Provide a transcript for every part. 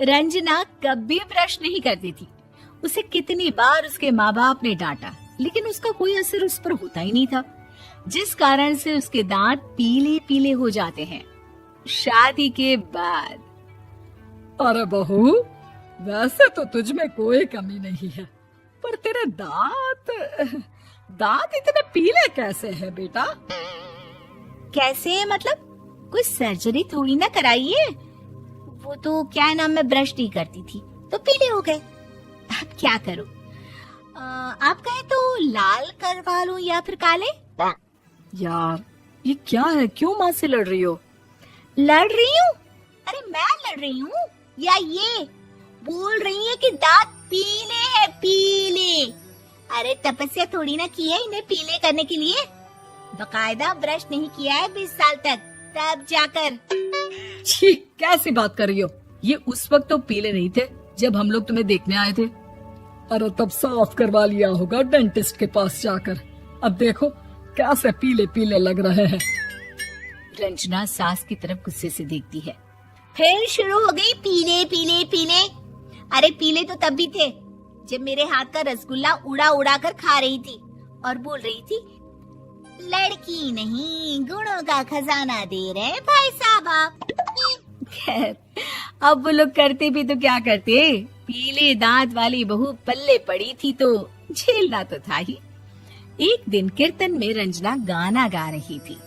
रंजना कभी ब्रश नहीं करती थी। उसे कितनी बार उसके माँ बाप ने डांटा, लेकिन उसका कोई असर उस पर होता ही नहीं था, जिस कारण से उसके दांत पीले पीले हो जाते हैं। शादी के बाद अरे बहू, वैसे तो तुझ में कोई कमी नहीं है, पर तेरे दांत दांत इतने पीले कैसे हैं बेटा? कैसे मतलब? कोई सर्जरी थोड़ी ना कराई है। वो तो क्या नाम, मैं ब्रश नहीं करती थी तो पीले हो गए। अब क्या करूं? आप कहें तो लाल करवा लूं या फिर काले? यार ये क्या है, क्यों माँ से लड़ रही हो? लड़ रही हूँ? अरे मैं लड़ रही हूँ या ये बोल रही है कि दांत पीले हैं, पीले। अरे तपस्या थोड़ी ना की है इन्हें पीले करने के लिए। बकायदा ब्रश नहीं किया है 20 साल तक, तब जाकर। छी, कैसी बात कर रही हो? ये उस वक्त तो पीले नहीं थे जब हम लोग तुम्हें देखने आए थे। अरे तब साफ करवा लिया होगा डेंटिस्ट के पास जाकर। अब देखो कैसे पीले पीले लग रहे हैं। रंजना सास की तरफ गुस्से से देखती है। फिर शुरू हो गई पीले पीले पीले। अरे पीले तो तब भी थे जब मेरे हाथ का रसगुल्ला उड़ा उड़ा कर खा रही थी और बोल रही थी, लड़की नहीं गुणों का खजाना दे रहे भाई साहब आप। खैर, अब वो लोग करते भी तो क्या करते, पीले दांत वाली बहू पल्ले पड़ी थी तो झेलना तो था ही। एक दिन कीर्तन में रंजना गाना गा रही थी।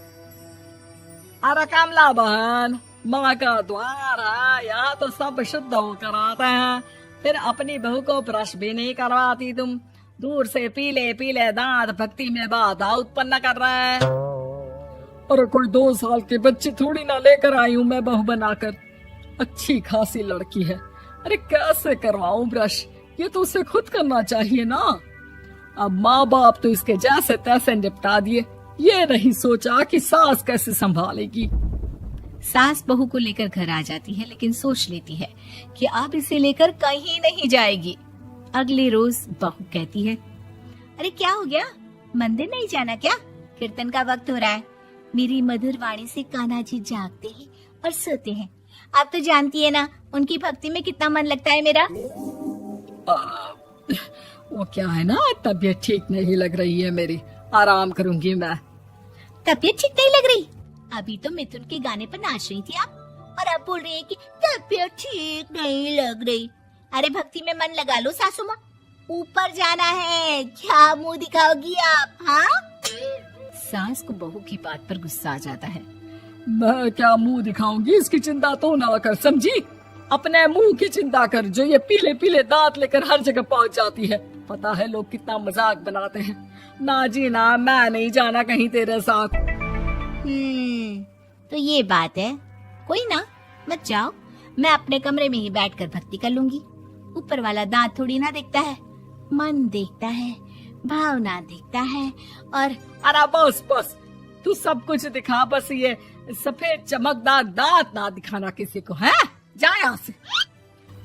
अरे कमला बहन, माँ का द्वार है, यहाँ तो सब शुद्ध होकर आते हैं, फिर अपनी बहू को ब्रश भी नहीं करवाती तुम। दूर से पीले पीले दांत भक्ति में बाधा उत्पन्न कर रहे हैं। अरे कोई 2 साल के बच्चे थोड़ी ना लेकर आई हूँ मैं बहू बनाकर। अच्छी खासी लड़की है, अरे कैसे करवाऊं ब्रश? ये तो उसे खुद करना चाहिए ना। अब माँ बाप तो इसके जैसे तैसे निपटा दिए, ये नहीं सोचा कि सास कैसे संभालेगी। सास बहू को लेकर घर आ जाती है, लेकिन सोच लेती है कि अब इसे लेकर कहीं नहीं जाएगी। अगले रोज बहू कहती है, अरे क्या हो गया, मंदिर नहीं जाना क्या? कीर्तन का वक्त हो रहा है। मेरी मधुर वाणी से कान्हा जी जागते हैं और सोते हैं। आप तो जानती है ना उनकी भक्ति में कितना मन लगता है मेरा। वो क्या है ना, तबीयत ठीक नहीं लग रही है मेरी, आराम करूंगी मैं। तबीयत ठीक नहीं लग रही? अभी तो मिथुन के गाने पर नाच रही थी आप, और अब बोल रही है कि तबीयत ठीक नहीं लग रही। अरे भक्ति में मन लगा लो सासू माँ, ऊपर जाना है, क्या मुंह दिखाओगी आप? हाँ? सास को बहू की बात पर गुस्सा आ जाता है। मैं क्या मुंह दिखाऊंगी, इसकी चिंता तो ना कर, समझी? अपने मुंह की चिंता कर, जो ये पीले पीले दांत लेकर हर जगह पहुंच जाती है। पता है लोग कितना मजाक बनाते हैं। ना जी ना, मैं नहीं जाना कहीं तेरे साथ। तो ये बात है। कोई ना, मत जाओ, मैं अपने कमरे में ही बैठकर भक्ति कर लूंगी। ऊपर वाला दांत थोड़ी ना देखता है, मन देखता है, भावना देखता है। और अरे बस बस, तू सब कुछ दिखा, बस ये सफेद चमकदार दांत ना दिखाना किसी को, है? जा यहाँ से।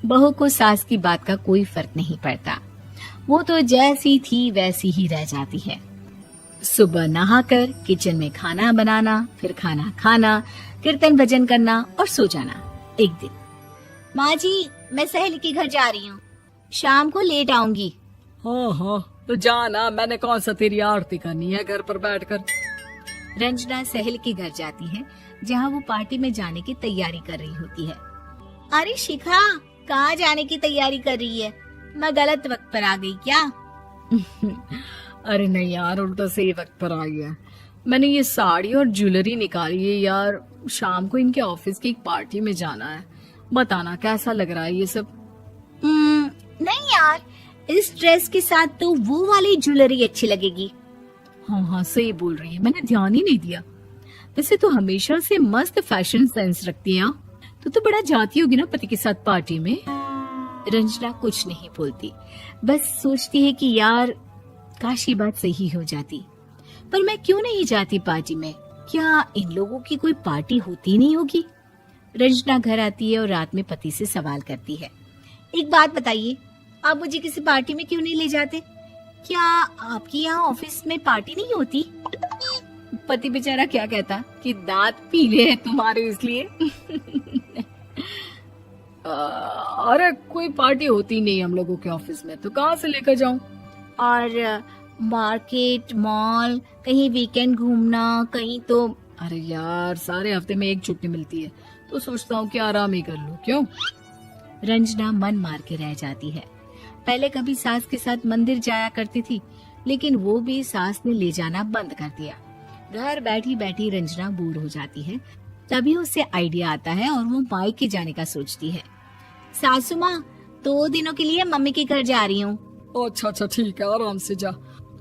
बहू को सास की बात का कोई फर्क नहीं पड़ता, वो तो जैसी थी वैसी ही रह जाती है। सुबह नहाकर किचन में खाना बनाना, फिर खाना खाना, कीर्तन भजन करना और सो जाना। एक दिन, माँ जी मैं सहेली के घर जा रही हूँ, शाम को लेट आऊंगी। हाँ हाँ तो जाना, मैंने कौन सा तेरी आरती करनी है घर पर बैठकर। रंजना सहेली के घर जाती है, जहाँ वो पार्टी में जाने की तैयारी कर रही होती है। अरे शिखा, कहाँ जाने की तैयारी कर रही है? मैं गलत वक्त पर आ गई क्या? अरे नहीं यार, उल्टा सही वक्त पर आई है। मैंने ये साड़ी और ज्वेलरी निकाली है यार, शाम को इनके ऑफिस की एक पार्टी में जाना है। बताना कैसा लग रहा है ये सब? नहीं यार, इस ड्रेस के साथ तो वो वाली ज्वेलरी अच्छी लगेगी। हाँ हाँ सही बोल रही है, मैंने ध्यान ही नहीं दिया। वैसे तो हमेशा से मस्त फैशन सेंस रखती है। तो बड़ा जाती होगी ना पति के साथ पार्टी में। रंजना कुछ नहीं बोलती, बस सोचती है कि यार काश ये बात सही हो जाती, पर मैं क्यों नहीं जाती पार्टी में? क्या इन लोगों की कोई पार्टी होती नहीं होगी? रंजना घर आती है और रात में पति से सवाल करती है, एक बात बताइए, आप मुझे किसी पार्टी में क्यों नहीं ले जाते? क्या आपकी यहाँ ऑफिस में पार्टी नहीं होती? पति बेचारा क्या कहता कि दांत पीले हैं तुम्हारे इसलिए। अरे कोई पार्टी होती नहीं हम लोगों के ऑफिस में, तो कहाँ से लेकर जाऊं? और मार्केट, मॉल, कहीं वीकेंड घूमना, कहीं तो। अरे यार, सारे हफ्ते में एक छुट्टी मिलती है, तो सोचता हूँ कि आराम ही कर लूं। क्यों? रंजना मन मार के रह जाती है। पहले कभी सास के साथ मंदिर जाया करती थी, लेकिन वो भी सास ने ले जाना बंद कर दिया। घर बैठी बैठी रंजना बोर हो जाती है। तभी उसे आइडिया आता है और वो मायके जाने का सोचती है। सासू माँ, 2 दिनों के लिए मम्मी के घर जा रही हूँ। अच्छा ठीक है, आराम से जा।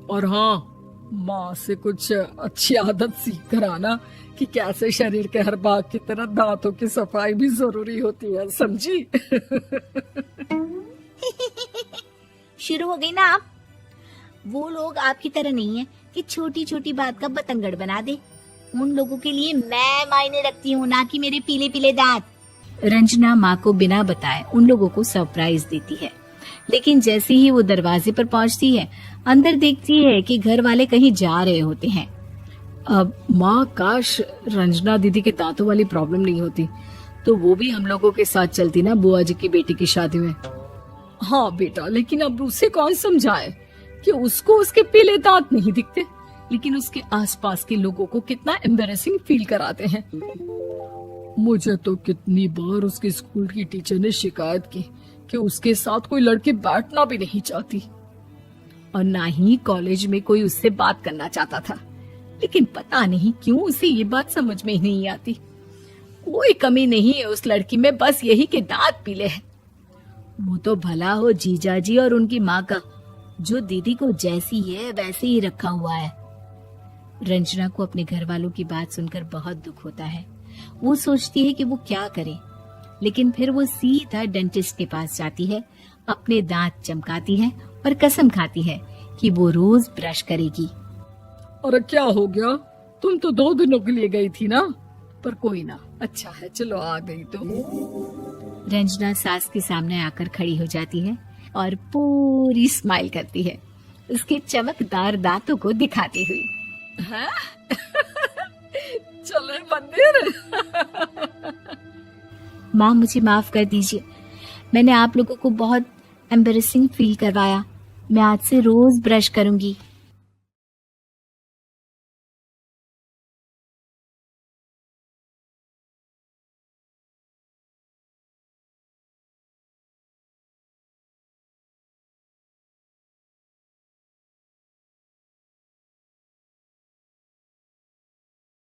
और हाँ, माँ से कुछ अच्छी आदत सीख कर आना कि कैसे शरीर के हर भाग की तरह दांतों की सफाई भी जरूरी होती है, समझी? शुरू हो गई ना आप। वो लोग आपकी तरह नहीं है कि छोटी छोटी बात का बतंगड़ बना दे। उन लोगों के लिए मैं मायने रखती हूँ, ना कि मेरे पीले पीले दांत। रंजना माँ को बिना बताए उन लोगों को सरप्राइज देती है, लेकिन जैसे ही वो दरवाजे पर पहुंचती है, अंदर देखती है कि घर वाले कहीं जा रहे होते हैं। अब माँ, काश रंजना दीदी के दांतों वाली प्रॉब्लम नहीं होती, तो वो भी हम लोगों के साथ चलती ना बुआ जी की बेटी की शादी में। हाँ बेटा, लेकिन अब उसे कौन समझाए कि उसको उसके पीले दांत नहीं दिखते, लेकिन उसके आसपास के लोगों को कितना एम्बैरेसिंग फील कराते हैं। मुझे तो कितनी बार उसके स्कूल की टीचर ने शिकायत की कि उसके साथ कोई लड़की बैठना भी नहीं चाहती, और ना ही कॉलेज में कोई उससे बात करना चाहता था। लेकिन पता नहीं क्यों उसे ये बात समझ में ही नहीं आती। कोई कमी नहीं है उस लड़की में, बस यही कि दांत पीले हैं। वो तो भला हो जीजा जी और उनकी माँ का, जो दीदी को जैसी है वैसे ही रखा हुआ है। रंजना को अपने घर वालों की बात सुनकर बहुत दुख होता है। वो सोचती है कि वो क्या करे, लेकिन फिर वो सीधा डेंटिस्ट के पास जाती है, अपने दांत चमकाती है और कसम खाती है कि वो रोज ब्रश करेगी। अरे क्या हो गया? तुम तो 2 दिनों के लिए गई थी ना, पर कोई ना, अच्छा है, चलो आ गई तो। रंजना सास के सामने आकर खड़ी हो जाती है और पूरी स्माइल करती है, उसके चमकदार दांतों को दिखाती हुई। हाँ? चले मंदिर। माँ, मुझे माफ कर दीजिए, मैंने आप लोगों को बहुत एम्बैरेसिंग फील करवाया। मैं आज से रोज ब्रश करूंगी।